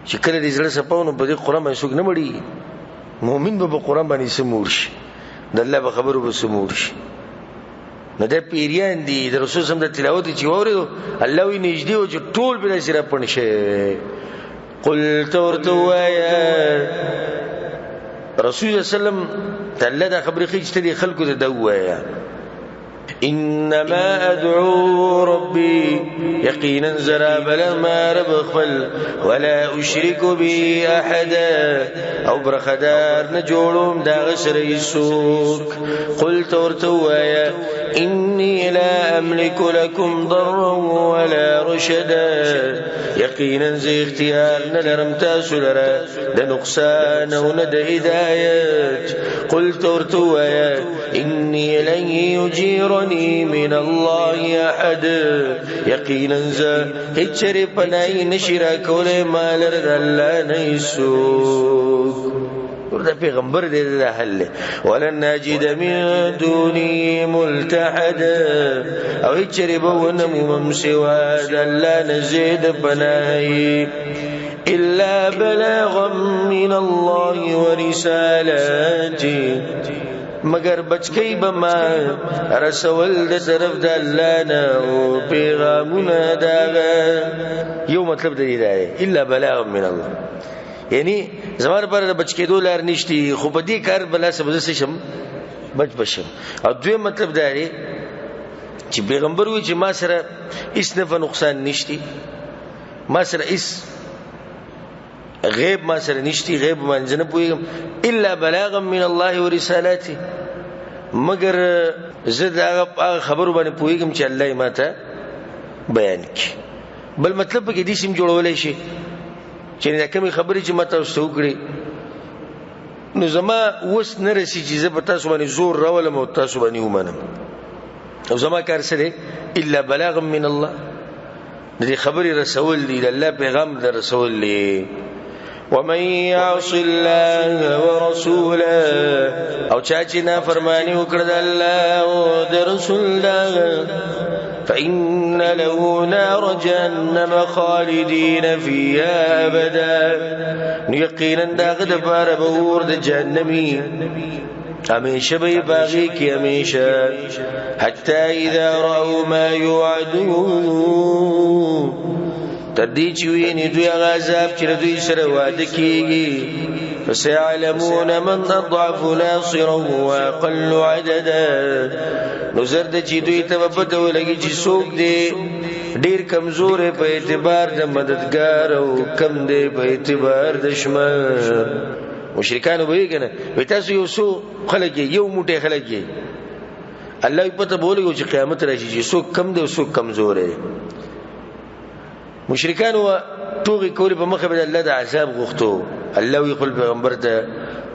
چې کله دې زړه سپاونو په دې قران باندې څوک نه مړي مؤمن به په قران باندې سمور شي د الله به خبرو به سمور شي. نو د پیریان دي د رسول سم د تلاوت چې وره الله وی نږدې او چې ټول بل سره پڼ شي. قل تورتوایا رسول سلام تعالی دا خبرې خېچته دي خلکو ته دوایا انما ادعو ربي يقينا زراب لما ربخل ولا اشرك به احدا او برخدار نجولم دا غسر يسوك. قلت ورتوايا اني لا املك لكم ضرا ولا رشدا يقينا زي اختيار نلرم تاسلرا دا نقصان وند هدايات. قلت ورتوايا اني لن يجيرني من الله احد يقينا ذا هچري پناي نشرا کوله مال الله نه يسوق. ورته پیغمبر دې د حل ولن نجد من دوني ملتحدا او هچري بونم سوا الله نزيد پناي الا بلاغا من الله ورسالاته مگر بچکی بما رسول د طرف د الله نه او پیغامونه داغه. یو مطلب دی الا بلاغ من الله یعنی زمار پر بچکی دو لار نشتی خو په دې کار بلا سبب شم بچ بشم. او دوی مطلب دی چې پیغمبر وی چې ما سره هیڅ نه نقصان نشتی ما سره هیڅ غیب ما سره نشتی غیب منځ نه پويم الا بلاغا من الله ورسالاته مگر زه دا خبرو باندې پويګم چې الله ماته بیان کی. بل مطلب کې دې سیم جوړولای شي چې دا کومه خبرې چې ماته وسوکړي نو زما وس نه رسی چې زه په تاسو باندې زور راولم او تاسو باندې ومنم او زما کار سره الا بلاغا من الله دې خبرې رسول دی الله پیغام در رسول دی. ومن يعص الله ورسوله او چاچی نا فرمانی وکړه د الله او د رسول الله فإن له نار جهنم خالدين فيها أبدا يقينا داغ دبار بور د جهنمي همیشه به باغی کی همیشه حتی اذا رأوا ما يوعدون تردی چوینی دوی عذاب چې دوی سره وعده کیږي فسيعلمون من اضعف ناصرا واقل عددا نظر د چې دوی ته په ولګي چې څوک دی ډیر کمزور په اعتبار د مددگار او کم دی په اعتبار د شمار. مشرکان به کنه وي تاسو یو څو خلک یو موټه خلک الله په ته بوله چې قیامت راشي چې څوک کم دی او څوک کمزور دی. مشرکان و توغي کولی په مخه به الله د عذاب غوښتو. الله وی خپل پیغمبر ته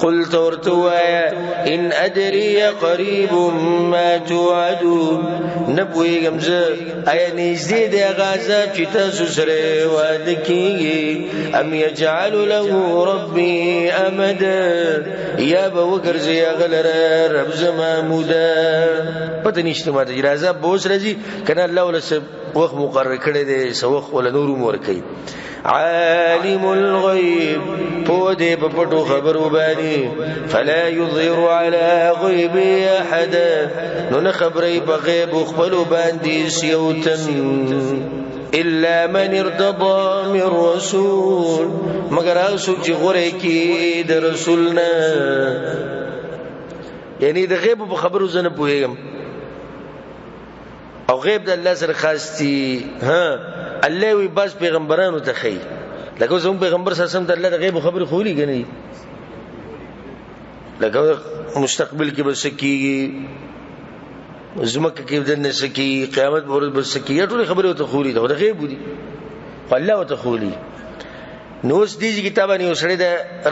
قل تورتوایا ان ادري قريب ما توعدون نبوي گمزه اي نږدې د غذاب چې تاسو سره وعده کیږي ام يجعل له ربي امدا یا به وګرځي غلره رب زما مودا پته نشته ماته اجازه بوس راځي کنه الله ول وخت مقرر کړی دی سوخ ول نور مور کوي. عالم الغيب پودې په پټو خبرو باندې فلا يظهر على غيب احد نو نه خبرې په غیب خپل باندې سیوتن الا من ارتضى من رسول مگر هغه څوک چې غوړي کې د رسولنا یعنی د غیب په خبرو زنه پوهیږم او غیب د الله سره خاص دي. ها الله وی بس پیغمبرانو ته خي لکه زموږ پیغمبر صلی الله علیه وسلم د الله د غیب خبر خولي غني لکه مستقبل کې بس کیږي زمکه کې د نسکی قیامت پر ورځ بس کیږي ټول خبره ته خولي دا د غیب دي الله ته خولي. نو اوس دې کتابونه وسړي د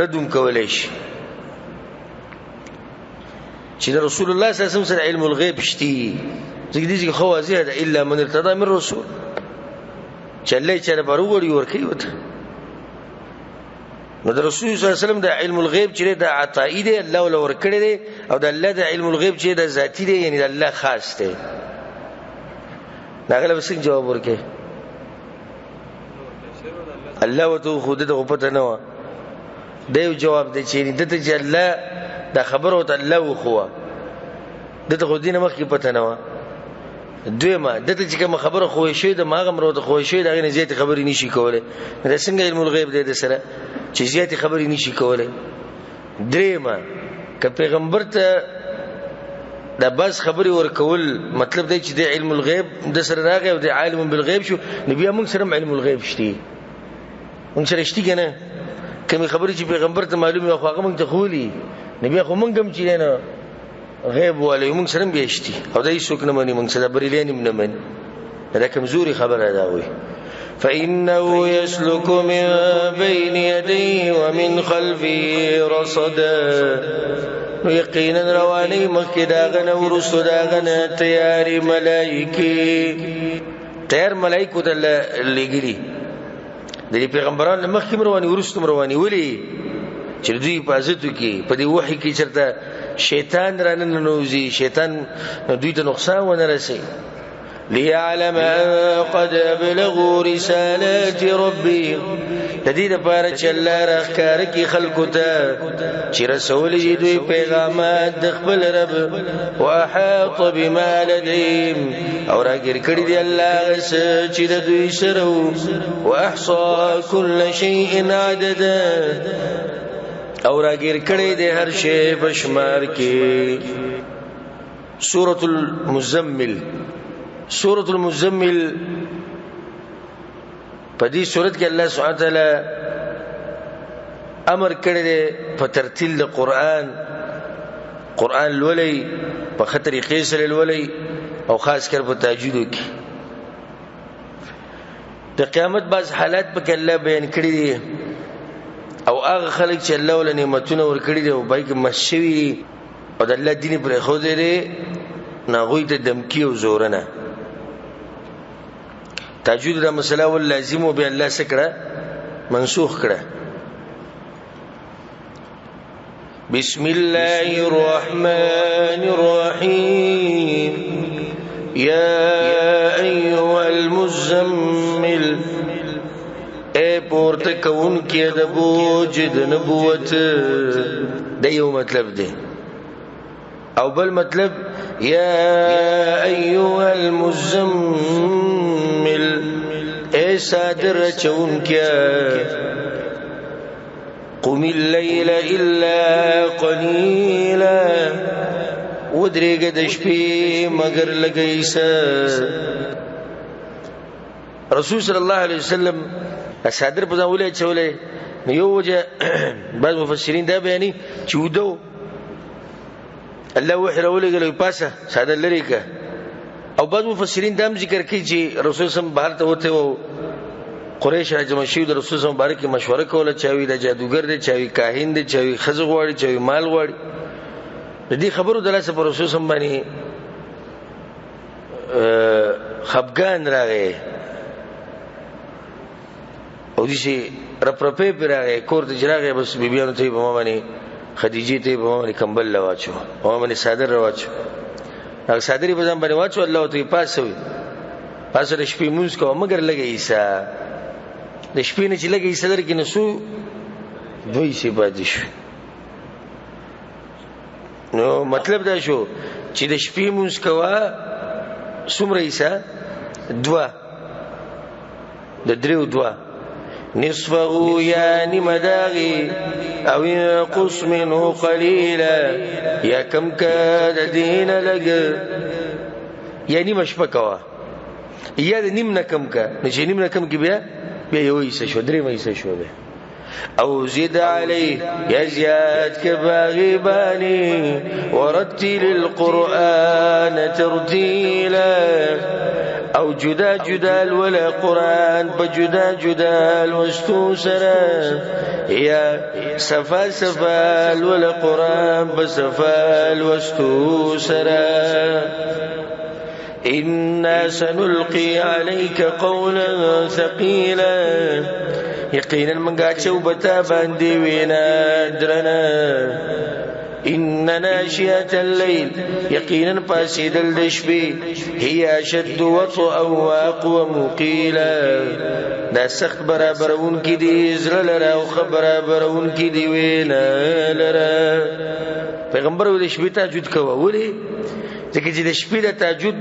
ردوم کولای شي چې رسول الله صلی الله علیه وسلم سره علم الغیب شتي ځکه دې خو واضح ده الا من ارتضى من رسول چې الله چې بروري ورکی وته نو د رسول صلی الله علیه وسلم د علم الغیب چې د عطائی دی الله ول ورکړي دی او د الله د علم الغیب چې د ذاتی دی یعنی د الله خاص دی دا غل وسنګ جواب ورکړي الله وته خود د پته نه و دیو جواب دی چې دته چې الله دا خبره وته الله خو دته خو دینه مخکې پته نه و دویمه دته چې کوم خبره خو شي د ماغه مروته خو شي دا غنه زیات خبرې نشي کوله دا څنګه علم الغیب دی د سره چې زیات خبرې نشي کوله دریمه ک پیغمبر ته دا بس خبرې ورکول مطلب دی چې د علم الغیب د سره راغی او د عالم بالغیب شو نبی موږ سره علم الغیب شتي موږ سره شتي کنه کوم خبرې چې پیغمبر ته معلومه خو هغه موږ ته خولي نبی خو موږ هم چې نه غیب ولې موږ سره بيشتي او دای څوک نه مانی موږ سره بریلین نه من دا کمزوري خبره دا وي فإنه يسلك من بين يديه ومن خلفه رصدا یقینا رواني مخکې داغه ورسو داغه تیاری ملائکه تیار ملائکه د لګري د پیغمبرانو مخکې رواني ورستم رواني ولي چې دوی په عزت کې په دې وحي کې چرته شیطان رانه نوزي شیطان دوی ته نقصان ونه رسي ليعلم قد ابلغوا رسالات ربهم تدید لپاره چې الله راخکار کی خلقو ته چې رسول دې دوی پیغامات د خپل رب واحاط بما لديهم او راګر کړی دی الله چې د دوی سره واحصى كل شيء عددا او راګر کړی دی هر شی په شمار کې سورۃ المزمل سورۃ المزمل په دې سورۃ کې الله سبحانه وتعالى امر کړی دی په ترتیل د قران لولي په خطرې قیسل لولي او خاص کر په تهجد کې د قیامت باز حالات په کې الله بیان کړی دي او هغه خلک چې الله ول نعمتونه ور کړی دي او بای کې مشوي او د الله دین پر خو دې ناغوی ته دمکی او زورنه تهجد د مسله ول لازم او به الله سکړه منسوخ کړه بسم الله الرحمن الرحيم يا ايها المزمل اے پورته کون کې د بوج د نبوت د یو مطلب دی او بل مطلب یا ایها المزمل اے صادر چون کې قم الليل الا قليلا ودرېګه د شپې مگر لګیسه رسول صلی الله علیه وسلم صادر په ځولې چولې یو وجه بعض مفسرین دا بیانې چې ودو الله وحی راولې پاسه صادر لري کا او بعض مفسرین دا ذکر کوي چې رسول صلی الله علیه وسلم بهر ته وته و قریش راجم شي د رسول صلی الله علیه وسلم مبارک مشوره کوله چاوي د جادوګر دی چاوي کاهن دی چاوي خزه غواړي چاوي مال غواړي د دې خبرو دلته پر رسول صلی الله علیه وسلم باندې خفګان راغی او دې شي رپرپې پراغه کور ته جراغه بس بیبيانو ته په مامني خدیجه ته په مامني کمبل لواچو مامني صادر لواچو هغه صادرې په ځم باندې واچو الله ته پاسوي پاسه د شپې مونږ کوه مگر لګي عیسی د شپې نه چې لګي عیسی درکې نسو دوی شي باندې شو نو مطلب دا شو چې د شپې مونږ کوه څومره عیسی دوا د دریو دوا نصفه يعني مداغي او ينقص منه قليلا يا كم كاد دين لگ يعني مشبكوا يا نیم نکم کا نشي نیم نکم کی بیا یو ایسه شو درې مې ایسه شو به او زد عليه يزياد كباغباني ورتل القرآن ترتيلا او جدا جدا ولا قرآن په جدا جدا لوستو سره یا صفا صفا ولا قرآن په صفا لوستو سره إنا سنلقي عليك قولا ثقيلا يقينا من قاعد شوبتا باندي وينا درنا إن ناشئة الليل يقينا فاسد الدشبي هي أشد وطئا وأقوى مقيلا دا سخت برابرون کی دی زر لرا او برابرون کی دی وینا لرا پیغمبر د شپې تهجد کوه ولی ځکه چې د شپې د تهجد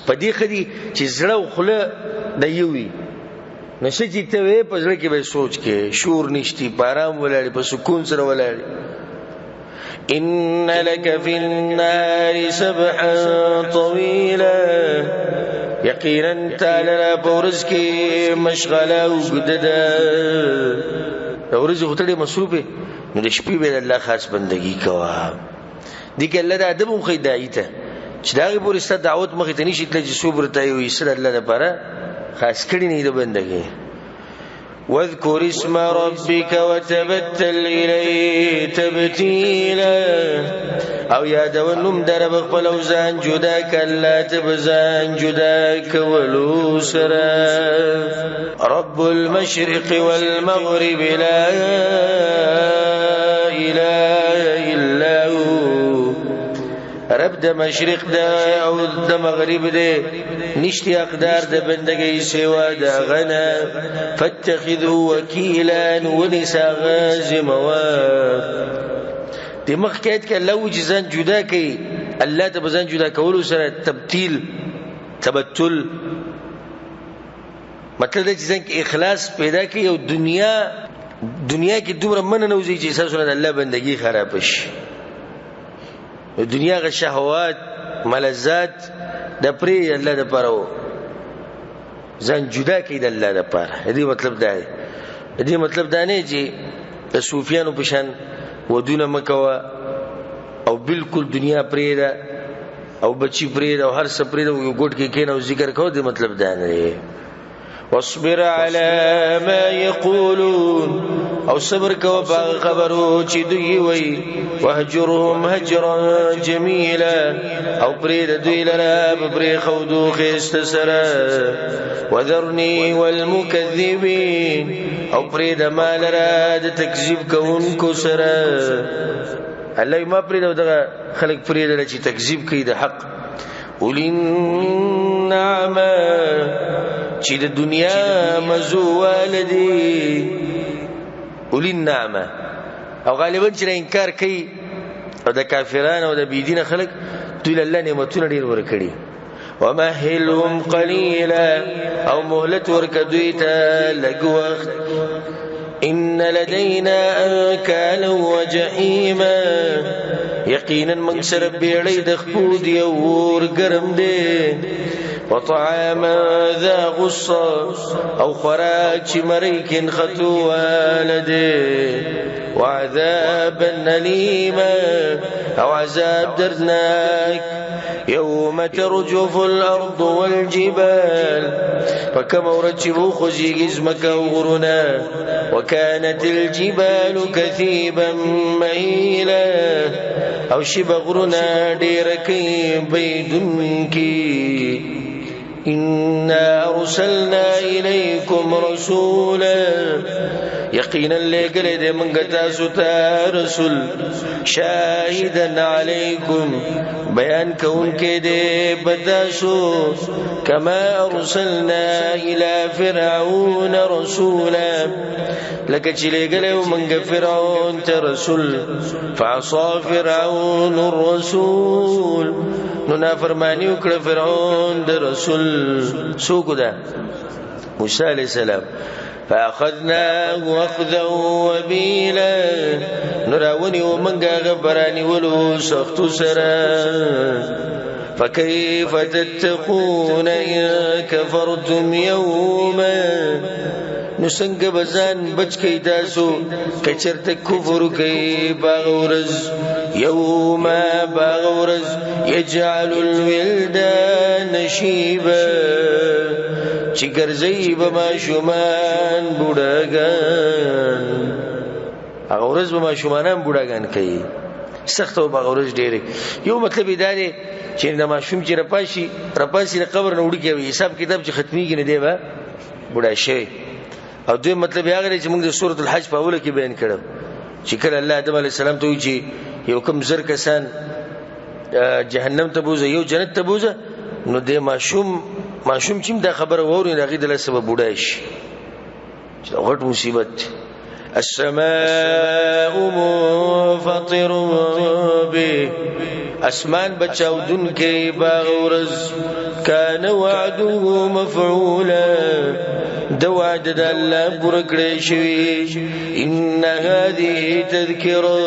په دې خدي چې زړه او خله د یوي نشه چې ته وې په ځل کې به سوچ کې شور نشتی پارام ولاړې په سکون سره ولاړې إن لك في النار سبحا طويلا يقينا تعالى بورزك مشغلا وقددا ورزق تړي مصروفه نو د شپې به الله خاص بندگی کوا دي کې الله د ادب خو دایته چې دا غي پورې ست دعوت مخې ته نشي تل چې صبر ته وي سره الله لپاره خاص کړي نه د بندگی واذكر اسم ربك وتبتل إليه تبتيلا او یادونم در بخپل او ځان جدا کلا تبزان جدا کولو سرا رب المشرق والمغرب لا اله الا هو رب د مشرق دا او د مغرب دے نشتی اقدار د بندگی سوا دا غنا فاتخذو وکیلان ونسا غازموات دی مخکیت که اللہ جزان جدا کی اللہ تبزان جدا کولو سر تبتیل تبتل مطلب دا جزان کی اخلاص پیدا کی او دنیا کی دومره من نوزی چی ساسونا دا اللہ بندگی خرابش دنیا غ شهوات ملذات د پری الله د پاره ځان جدا کید الله د پاره دې مطلب دا نه چې د صوفیانو په شان ودونه مکوا او بالکل دنیا پری دا او بچی پری دا او هر څه پری دا یو ګډ کې کین او ذکر کو دې مطلب دا نه واصبر على ما يقولون او صبر کو باغ خبرو چې دوی وي وهجرهم هجرا جميلا او بريد دوی لرا ببري خودو خيست سرا وذرني والمكذبين او بريد ما لرا د تکذیب کوونکو سرا الله ما بريد دغه خلق بريد لرا چې تکذیب کوي د حق وللنعمه چې د دنیا مزوالدي اولی النعمه او غالبا چې انکار کوي او د کافرانو او د بيدینه خلک دوی الله نعمتونه ډیر ورکړي ومهلهم قليلا او مهلت ورکدوی ته لږ وخت ان لدينا انكالا وجحيما یقینا من سر بیړی د خپود یو ور ګرم دی وطعاما ذا غصة او خوراک چې مریکن خطو والده وعذابا أليما او عذاب دردناك يوم ترجف الأرض والجبال فكما ورجبوا خزيق اسمك وغرنا وكانت الجبال كثيبا مهيلا او شبغرنا ديركي بيدنكي إنا أرسلنا إليكم رسولا يقينا لقلد من قتاستا رسول شاهدا عليكم بيان كون كده بداسو كما أرسلنا إلى فرعون رسولا لك چلقلو من فرعون ترسول فعصى فرعون الرسول ننا فرمانی وکړه فرعون د رسول سوق ده موسی علیہ السلام فاخذناه اخذا وبيلا نراوني ومنغا غبراني ولو سخت سرا فكيف تتقون إن كفرتم يوما نسنگ بزان بچ کئی تاسو کچرت کفر کئی باغورز يوم باغورز يجعل الولدان شيبا چې ګرځي به ماشومان بوډاګان هغه ورځ به ماشومانان بوډاګان کوي سخت او هغه ورځ ډېرې یو مطلب دا دی چې د ماشوم چې رپاسي د قبر نه وړي کوي حساب کتاب چې ختميږي نه دی به بوډا شي او دوی مطلب هغه دی چې موږ د سورۃ الحج په اوله کې بیان کړو چې کله الله آدم علیه السلام ته وایي چې یو کم زر کسان جهنم ته بوزه یو جنت ته بوزه نو د ماشوم چې دا خبره ووري دغه د سبب بوډا شي چې غټ مصیبت السماء منفطر به اسمان بچاودن کې باغ ورز کان وعده مفعولا د وعد د الله پوره کړی شوی ان هذه تذکره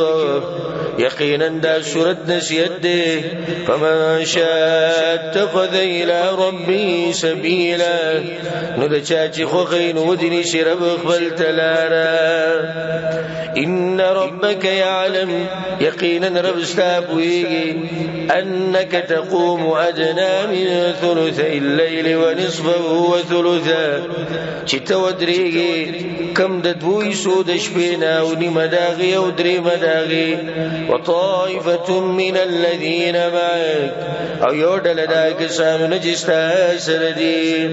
یقینا دا سورت نصیحت ده فمن شاء اتخذ الى ربه سبیلا نو د چا چې خوښي نو ودیني شي رب خپل تلاره ان ربك يعلم يقينا رب استابويږي انك تقوم ادنى من ثلثي الليل ونصفه وثلثا چې تودريږي کم د دوی سو د شپې نه او نیمه داغي او درې مداغي وطائفه من الذين معك او یو ډله دا کسانو نجستا سره دي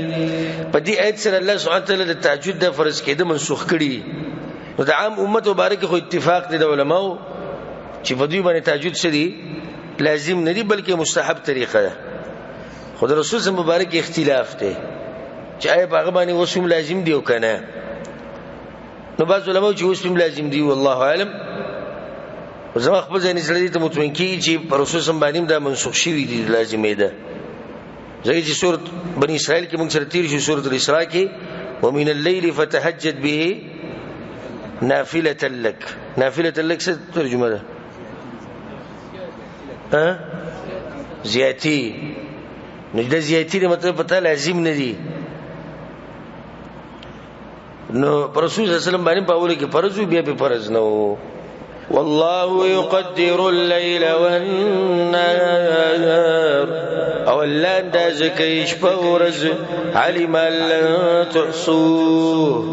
په دې آیت سره الله سبحانه وتعالى د تهجد د فرض کېده منسوخ کړي نو د عام امت مبارک خو اتفاق دي د علماو چې په دوی باندې تهجد سدي لازم نه دي بلکې مستحب طریقه ده خود رسول صلی مبارک اختلاف دی چې آیا هغه باندې وسوم لازم دی او کنه نو بعض علماء چې وسوم لازم دی والله اعلم زما خپل ځین سره دي ته مطمئن کی چې رسول صلی باندې دا منسوخ شوی دی لازمه ده ځکه چې سورۃ بنی اسرائیل کې موږ سره تیر شو سورۃ الاسراء کې ومن الليل فتهجد به نافلة لك نافلة لك څه ترجمه ده زیاتی نو د زیاتی مطلب پته لازم نه دي نو رسول صلی الله علیه وسلم باندې په اوله کې فرض بیا په فرض نو والله يقدر الليل والنهار او الله دا زکه شپه ورځ علم الله تحصوه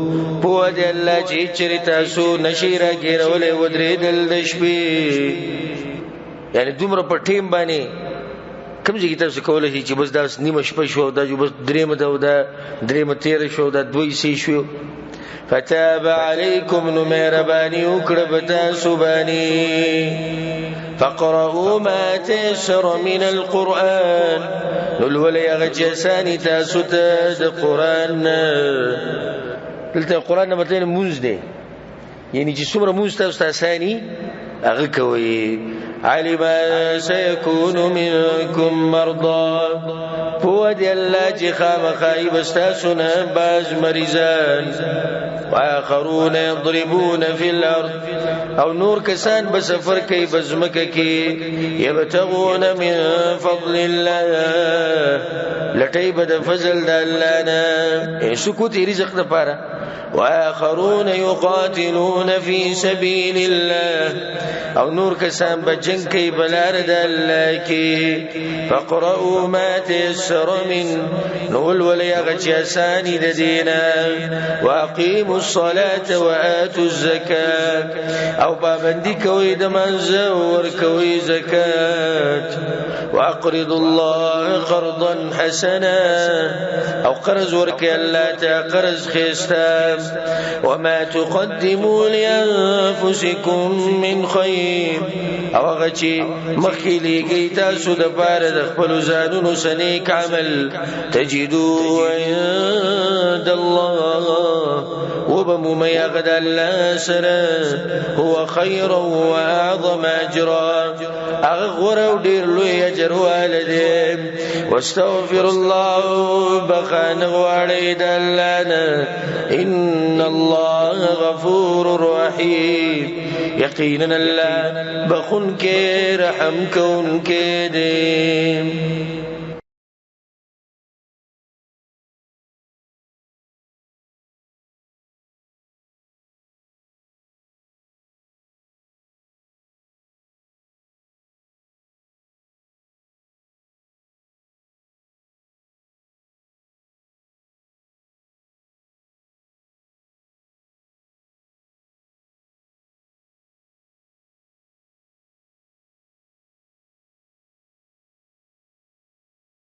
په دې الله چې چریتا سو نشیرا ګرولې ودرېدل د شپې یعنی دومره په ټیم باندې کوم ځای کې تاسو کولای چې بس دا نیمه شپه شو دا جو بس درېمه تیر شو دا دوی سي شو فتاب عليكم نمرباني وكربتا سباني فقرأوا ما تيسر من القرآن نلولي غجساني تاسوتا دا قرآن قلت القرآن نمتلين موز دي يعني جسومر موز تاساني أغكوي علم سيكون منكم مرضى فود الله جخام خايب استاسنا باز مريزان واخرون يضربون في الارض او نور کسان بسفر کوي بزمکه کې يبتغون من فضل الله لټي بد فضل د الله نه سکوت رزق د پاره واخرون يقاتلون في سبيل الله او نور کسان بجنگ کوي بلار د الله کې فقرؤوا ما تيسر من نول ولي غچاساني د دينا واقيموا الصلاه واتوا الزكاه او پابندي کوي د منځ ور کوي زکات واقرضوا الله قرضا حسنا او قرض ورکي الله ته قرض خيستا وما تقدموا لانفسكم من خير او غچي مخيليږي تاسو د پاره د خپل ځانونو سنیک عمل تجدوا عند الله وبمما يغد الله سره هو خير واعظم اجرا اغور ودير له اجر والده واستغفر الله بخان غوړې د الله ان الله غفور رحيم یقینا الله بخون کې رحم کون کې دې